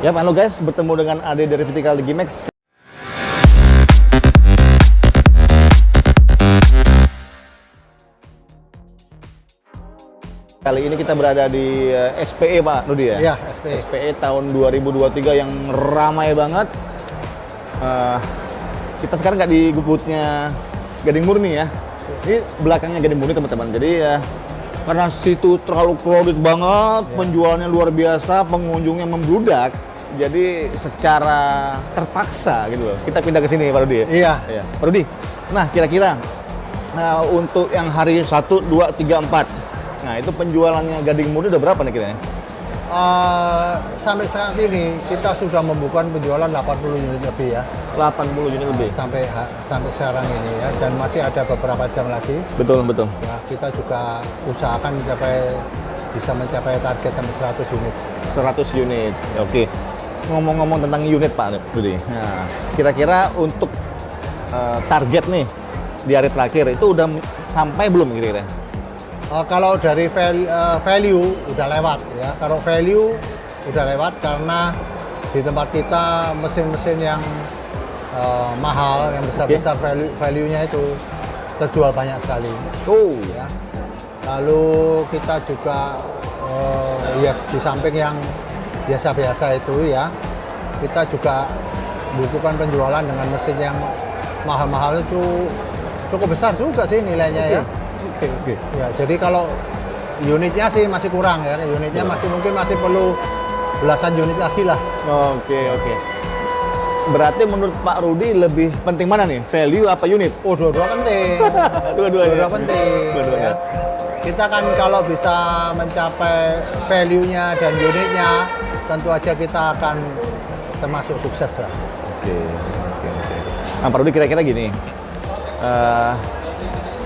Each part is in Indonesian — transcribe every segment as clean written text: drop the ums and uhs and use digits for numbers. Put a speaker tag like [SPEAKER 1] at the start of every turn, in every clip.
[SPEAKER 1] Ya, halo guys, bertemu dengan Ade dari Vertical Gimex. Kali ini kita berada di SPE Pak Rudi ya?
[SPEAKER 2] Iya, SPE.
[SPEAKER 1] SPE tahun 2023 yang ramai banget. Kita sekarang nggak di booth-nya Gading Murni ya. Ini belakangnya Gading Murni teman-teman. Jadi ya, karena situ terlalu crowded banget, penjualannya luar biasa, pengunjungnya membludak. Jadi secara terpaksa gitu loh, kita pindah ke sini Pak Rudi.
[SPEAKER 2] Iya.
[SPEAKER 1] Ya. Pak Rudi, nah kira-kira untuk yang hari 1, 2, 3, 4, nah itu penjualannya Gading Murni udah berapa nih kira-kira?
[SPEAKER 2] Sampai saat ini kita sudah membuka penjualan 80 unit lebih ya.
[SPEAKER 1] 80 unit lebih?
[SPEAKER 2] Sampai sekarang ini ya, dan masih ada beberapa jam lagi.
[SPEAKER 1] Betul, betul.
[SPEAKER 2] Ya, kita juga usahakan bisa mencapai target sampai 100 unit.
[SPEAKER 1] 100 unit, oke. Ngomong-ngomong tentang unit Pak Rudi, nah, kira-kira untuk target nih di hari terakhir itu udah sampai belum kira-kira?
[SPEAKER 2] Kalau dari value udah lewat ya. Kalau value udah lewat karena di tempat kita mesin-mesin yang mahal, yang besar-besar value-nya itu terjual banyak sekali. Ya. Lalu kita juga ya di samping yang biasa-biasa itu ya, kita juga bukukan penjualan dengan mesin yang mahal-mahal itu cukup besar juga sih nilainya ya.
[SPEAKER 1] Oke.
[SPEAKER 2] Ya, jadi kalau unitnya sih masih kurang ya, unitnya mungkin masih perlu belasan unit lagi lah.
[SPEAKER 1] Oke. Berarti menurut Pak Rudi lebih penting mana nih, value apa unit?
[SPEAKER 2] Oh, dua-dua penting.
[SPEAKER 1] Dua-duanya.
[SPEAKER 2] Dua penting.
[SPEAKER 1] Dua-duanya.
[SPEAKER 2] Ya. Kita kan kalau bisa mencapai value-nya dan unitnya, tentu aja kita akan termasuk sukses lah.
[SPEAKER 1] Oke. Nah, Pak Rudi kira-kira gini,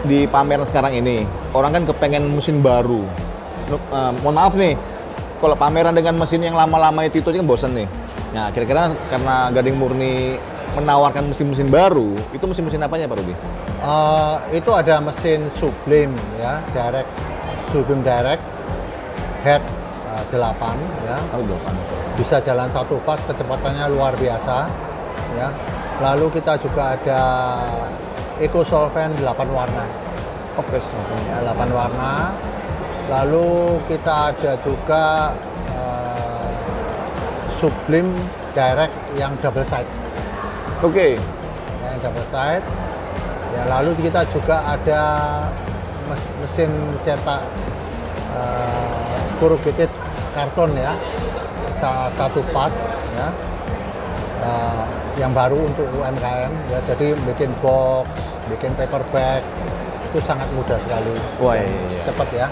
[SPEAKER 1] di pameran sekarang ini, orang kan kepengen mesin baru. Mohon maaf nih, kalau pameran dengan mesin yang lama-lama itu kan bosan nih. Nah, kira-kira karena Gading Murni menawarkan mesin-mesin baru, itu mesin-mesin apanya Pak Rudi?
[SPEAKER 2] Itu ada mesin Sublime ya, Sublime Direct, head 8 ya.
[SPEAKER 1] 8.
[SPEAKER 2] Bisa jalan satu fast, kecepatannya luar biasa ya. Lalu kita juga ada Eco Solvent 8 warna.
[SPEAKER 1] Oke,
[SPEAKER 2] Ya, 8 warna. Lalu kita ada juga Sublime Direct yang double side.
[SPEAKER 1] Oke.
[SPEAKER 2] Yang double side. Ya, lalu kita juga ada mesin cetak corrugated karton ya. Satu pas ya. Yang baru untuk UMKM ya, jadi bikin box, bikin paper bag itu sangat mudah sekali.
[SPEAKER 1] Wah, iya.
[SPEAKER 2] Cepat ya.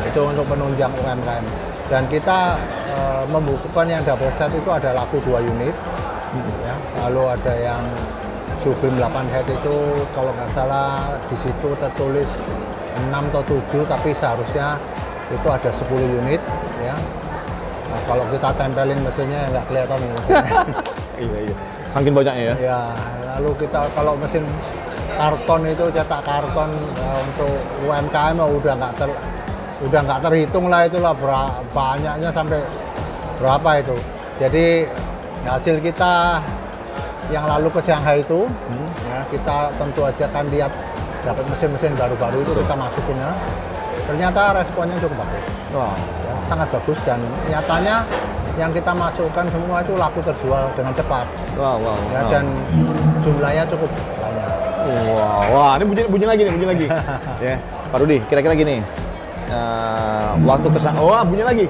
[SPEAKER 2] Itu untuk penunjang UMKM. Dan kita membukukan yang double set itu ada laku 2 unit. Ya. Lalu ada yang Sublime 8 head itu kalau nggak salah di situ tertulis 6 atau 7, tapi seharusnya itu ada 10 unit ya. Nah, kalau kita tempelin mesinnya nggak kelihatan ini mesinnya.
[SPEAKER 1] Iya. Saking banyaknya ya.
[SPEAKER 2] Ya, lalu kita kalau mesin karton itu cetak karton untuk UMKM udah nggak terhitung lah itulah banyaknya sampai berapa itu. Jadi hasil kita yang lalu ke Shanghai itu, ya, kita tentu aja kan lihat dapat mesin-mesin baru-baru itu kita masukin ya. Ternyata responnya cukup bagus.
[SPEAKER 1] Wow.
[SPEAKER 2] Ya, sangat bagus, dan nyatanya yang kita masukkan semua itu laku terjual dengan cepat.
[SPEAKER 1] Wow.
[SPEAKER 2] Ya, dan jumlahnya cukup banyak.
[SPEAKER 1] Wah, ini bunyi lagi nih. Ya, Pak Rudi, kira-kira gini. Waktu ke Shanghai, bunyi lagi.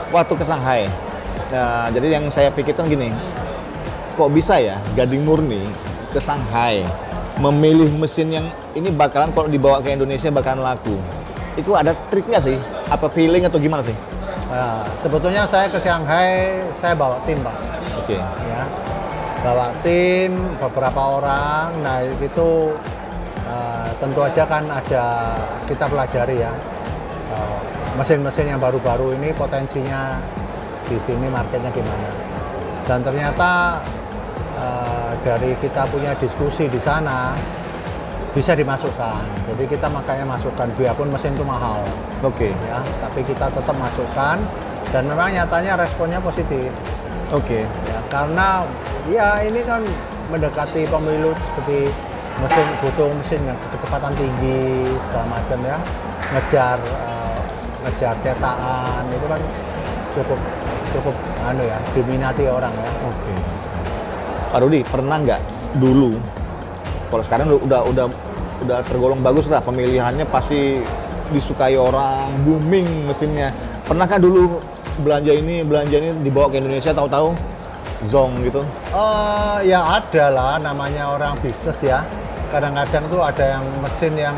[SPEAKER 1] Waktu ke Shanghai. Nah, jadi yang saya pikirkan gini. Kok bisa ya Gading Murni ke Shanghai memilih mesin yang ini bakalan kalau dibawa ke Indonesia bakalan laku? Itu ada triknya sih? Apa feeling atau gimana sih?
[SPEAKER 2] Sebetulnya saya ke Shanghai, saya bawa tim Pak.
[SPEAKER 1] Oke.
[SPEAKER 2] Ya, bawa tim beberapa orang. Nah itu tentu aja kan ada kita pelajari ya mesin-mesin yang baru-baru ini potensinya di sini marketnya gimana. Dan ternyata dari kita punya diskusi di sana bisa dimasukkan. Jadi kita makanya masukkan biarpun mesin itu mahal.
[SPEAKER 1] Oke.
[SPEAKER 2] Ya, tapi kita tetap masukkan Dan memang nyatanya responnya positif.
[SPEAKER 1] Oke.
[SPEAKER 2] Ya, karena ya ini kan mendekati pemilu seperti butuh mesin yang kecepatan tinggi segala macam ya, ngejar cetakan itu kan cukup diminati orang ya.
[SPEAKER 1] Oke. Pak Rudi, pernah nggak dulu, kalau sekarang udah tergolong bagus lah, pemilihannya pasti disukai orang, booming mesinnya. Pernahkah dulu belanja ini dibawa ke Indonesia, tahu-tahu zonk gitu?
[SPEAKER 2] Ya ada lah, namanya orang bisnis ya. Kadang-kadang tuh ada yang mesin yang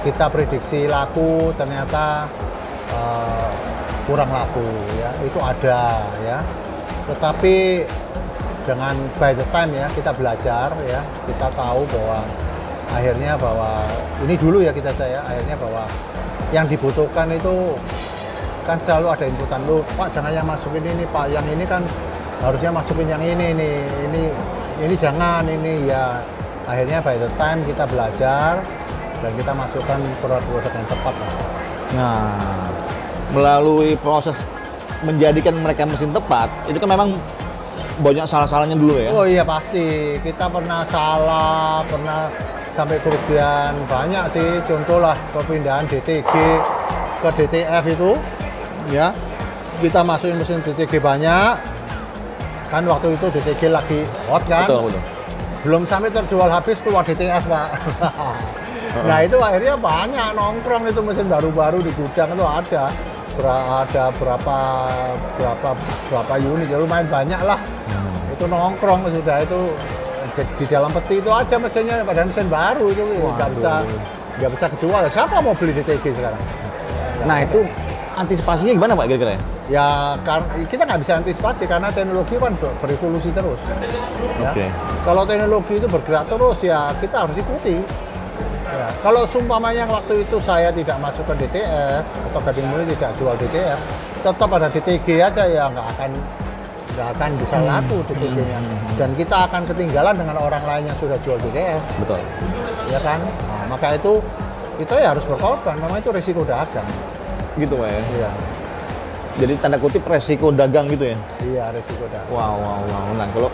[SPEAKER 2] kita prediksi laku, ternyata kurang laku ya. Itu ada ya. Tetapi dengan by the time ya kita belajar ya, kita tahu bahwa akhirnya ini dulu ya akhirnya bahwa yang dibutuhkan itu kan selalu ada inputan lu, Pak jangan yang masukin ini Pak, yang ini kan harusnya masukin yang ini jangan ini ya. Akhirnya by the time kita belajar dan kita masukkan produk-produk yang tepat.
[SPEAKER 1] Nah, melalui proses menjadikan mereka mesin tepat, itu kan memang banyak salah-salahnya dulu ya?
[SPEAKER 2] Oh iya pasti, kita pernah salah, pernah sampai kerugian banyak sih. Contoh lah perpindahan DTG ke DTF itu, ya kita masukin mesin DTG banyak, kan waktu itu DTG lagi hot kan?
[SPEAKER 1] Betul.
[SPEAKER 2] Belum sampai terjual habis keluar DTF Pak. Nah itu akhirnya banyak nongkrong itu mesin baru-baru di gudang itu ada berapa unit ya lumayan banyak lah. Itu nongkrong sudah itu di dalam peti itu aja mesinnya, padahal mesin baru itu nggak bisa kejual. Siapa mau beli DTG sekarang?
[SPEAKER 1] Nah itu antisipasinya gimana Pak kira-kira?
[SPEAKER 2] Ya kita nggak bisa antisipasi karena teknologi kan berevolusi terus. Ya.
[SPEAKER 1] Oke.
[SPEAKER 2] Kalau teknologi itu bergerak terus ya kita harus ikuti. Ya. Kalau sumpamanya waktu itu saya tidak masuk ke DTF atau Gading Murni tidak jual DTF, tetap ada DTG aja ya nggak akan bisa laku DTG-nya. Dan kita akan ketinggalan dengan orang lain yang sudah jual DTF.
[SPEAKER 1] Betul.
[SPEAKER 2] Ya kan? Nah, maka itu kita ya harus berkorban, memang itu risiko dagang.
[SPEAKER 1] Gitu Pak ya?
[SPEAKER 2] Iya.
[SPEAKER 1] Jadi tanda kutip resiko dagang gitu ya?
[SPEAKER 2] Iya, risiko dagang.
[SPEAKER 1] Wow. Nah kalau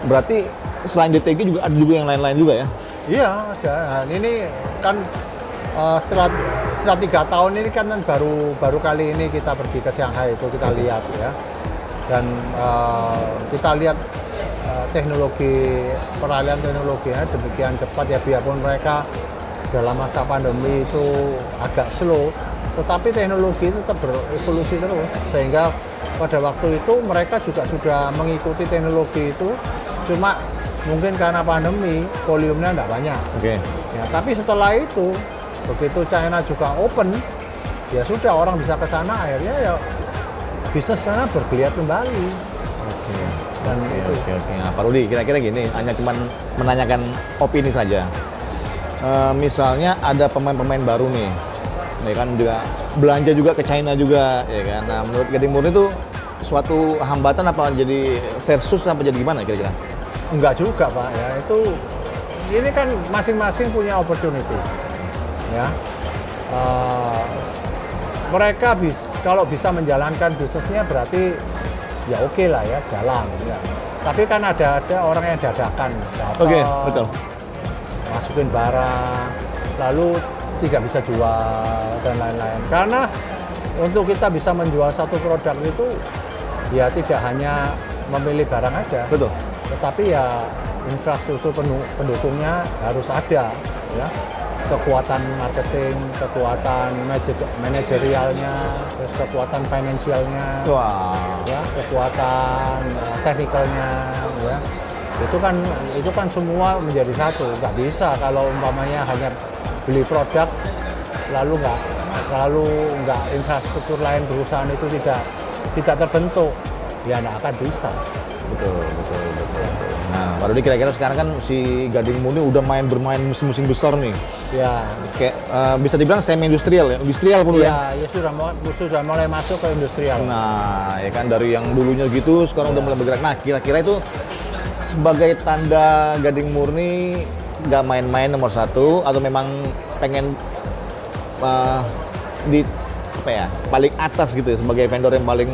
[SPEAKER 1] berarti selain DTG juga ada juga yang lain-lain juga ya?
[SPEAKER 2] Iya, ada. Nah, ini kan setelah 3 tahun ini kan baru kali ini kita pergi ke Shanghai itu kita lihat ya. Dan kita lihat peralihan teknologinya demikian cepat ya, biarpun mereka dalam masa pandemi itu agak slow, tetapi teknologi itu tetap berevolusi terus, sehingga pada waktu itu mereka juga sudah mengikuti teknologi itu, cuma mungkin karena pandemi volumenya tidak banyak.
[SPEAKER 1] Oke.
[SPEAKER 2] Ya, tapi setelah itu begitu China juga open, ya sudah orang bisa ke sana, akhirnya ya bisnis sana bergeliat kembali.
[SPEAKER 1] Oke.
[SPEAKER 2] Dan itu.
[SPEAKER 1] Oke. Nah, Pak Rudi, kira-kira gini, hanya cuma menanyakan opini saja. Misalnya ada pemain-pemain baru nih, ya kan juga belanja juga ke China juga, ya kan. Nah, menurut Gading Murni itu suatu hambatan apa jadi versus apa jadi gimana kira-kira?
[SPEAKER 2] Enggak juga Pak ya, ini kan masing-masing punya opportunity ya. Mereka kalau bisa menjalankan bisnisnya berarti ya oke lah ya, jalan ya. Tapi kan ada orang yang dadakan,
[SPEAKER 1] Oke, betul.
[SPEAKER 2] masukin barang lalu tidak bisa jual dan lain-lain. Karena untuk kita bisa menjual satu produk itu ya tidak hanya memilih barang aja,
[SPEAKER 1] Betul.
[SPEAKER 2] tetapi ya infrastruktur pendukungnya harus ada ya, kekuatan marketing, kekuatan manajerialnya, terus kekuatan finansialnya,
[SPEAKER 1] Wah.
[SPEAKER 2] ya, kekuatan teknikalnya ya. Itu kan semua menjadi satu. Nggak bisa kalau umpamanya hanya beli produk lalu nggak infrastruktur lain perusahaan itu tidak terbentuk, ya nggak akan bisa.
[SPEAKER 1] Betul. Nah, Pak Rudi kira-kira sekarang kan si Gading Murni udah bermain mesin-mesin besar nih.
[SPEAKER 2] Ya,
[SPEAKER 1] Kayak bisa dibilang semi industrial pun ya.
[SPEAKER 2] ya sudah mulai masuk ke industrial.
[SPEAKER 1] Nah, ya kan dari yang dulunya gitu sekarang udah mulai bergerak. Nah, kira-kira itu sebagai tanda Gading Murni nggak main-main nomor 1 atau memang pengen di apa ya, paling atas gitu ya, sebagai vendor yang paling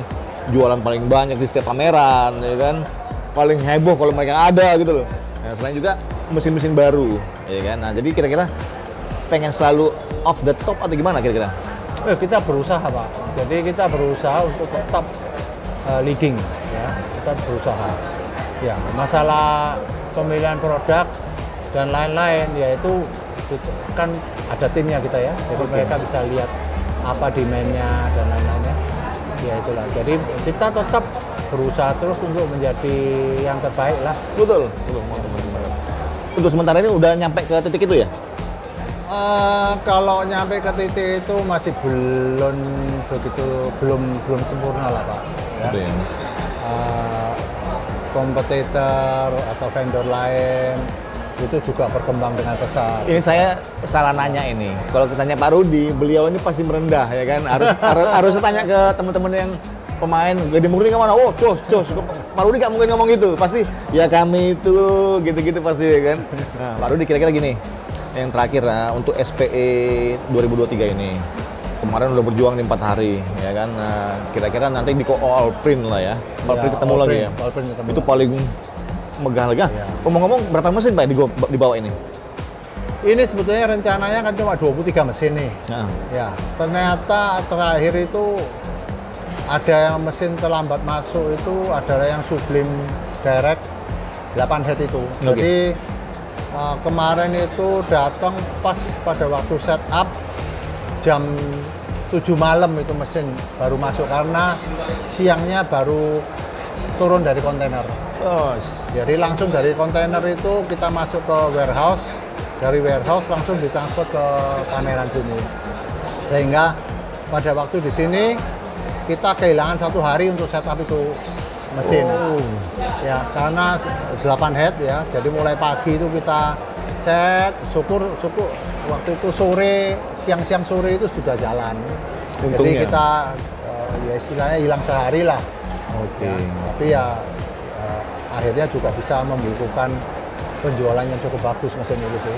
[SPEAKER 1] jualan paling banyak di setiap pameran, ya kan, paling heboh kalau mereka ada gitu loh. Nah, selain juga mesin-mesin baru, ya kan. Nah, jadi kira-kira pengen selalu off the top atau gimana kira-kira?
[SPEAKER 2] Kita berusaha Pak, jadi kita berusaha untuk tetap leading, ya, kita berusaha. Ya, masalah pemilihan produk dan lain-lain, yaitu kan ada timnya kita ya, jadi mereka bisa lihat apa demand-nya dan lain-lainnya. Ya itulah, jadi kita tetap berusaha terus untuk menjadi yang terbaik lah.
[SPEAKER 1] Betul. Untuk sementara ini udah nyampe ke titik itu ya?
[SPEAKER 2] Kalau nyampe ke titik itu masih belum sempurna lah Pak. Ya.
[SPEAKER 1] Betul ya.
[SPEAKER 2] Kompetitor atau vendor lain itu juga berkembang dengan pesat.
[SPEAKER 1] Ini saya salah nanya ini. Kalau tanya Pak Rudi, beliau ini pasti merendah ya kan. Harus tanya ke teman-teman yang pemain. Gede Murni kemana? Oh, cos. Pak Rudi nggak mungkin ngomong gitu. Pasti ya kami itu gitu-gitu pasti ya kan. Nah, Pak Rudi kira-kira gini. Yang terakhir untuk SPE 2023 ini. Kemarin udah berjuang di 4 hari ya kan. Nah, kira-kira nanti di All Print lah ya. All Print ketemu lagi ya.
[SPEAKER 2] All Print ketemu.
[SPEAKER 1] Itu paling megah lagi.
[SPEAKER 2] Iya.
[SPEAKER 1] Ngomong-ngomong berapa mesin Pak di bawah ini?
[SPEAKER 2] Ini sebetulnya rencananya kan cuma 23 mesin nih.
[SPEAKER 1] Nah.
[SPEAKER 2] Ya, ternyata terakhir itu ada yang mesin terlambat masuk itu adalah yang Sublime Direct 8 head itu.
[SPEAKER 1] Oke.
[SPEAKER 2] Jadi kemarin itu datang pas pada waktu setup jam 7 malam itu mesin baru masuk karena siangnya baru turun dari kontainer.
[SPEAKER 1] Oh,
[SPEAKER 2] Jadi langsung dari kontainer itu kita masuk ke warehouse, dari warehouse langsung ditransport ke pameran sini. Sehingga pada waktu di sini kita kehilangan 1 hari untuk setup itu mesin. Ya, karena 8 head ya. Jadi mulai pagi itu kita set, syukur waktu itu sore, siang-siang sore itu sudah jalan.
[SPEAKER 1] Untungnya.
[SPEAKER 2] Jadi kita ya istilahnya hilang sehari lah.
[SPEAKER 1] oke.
[SPEAKER 2] Ya, tapi ya akhirnya juga bisa membukukan penjualan yang cukup bagus mesin itu sih.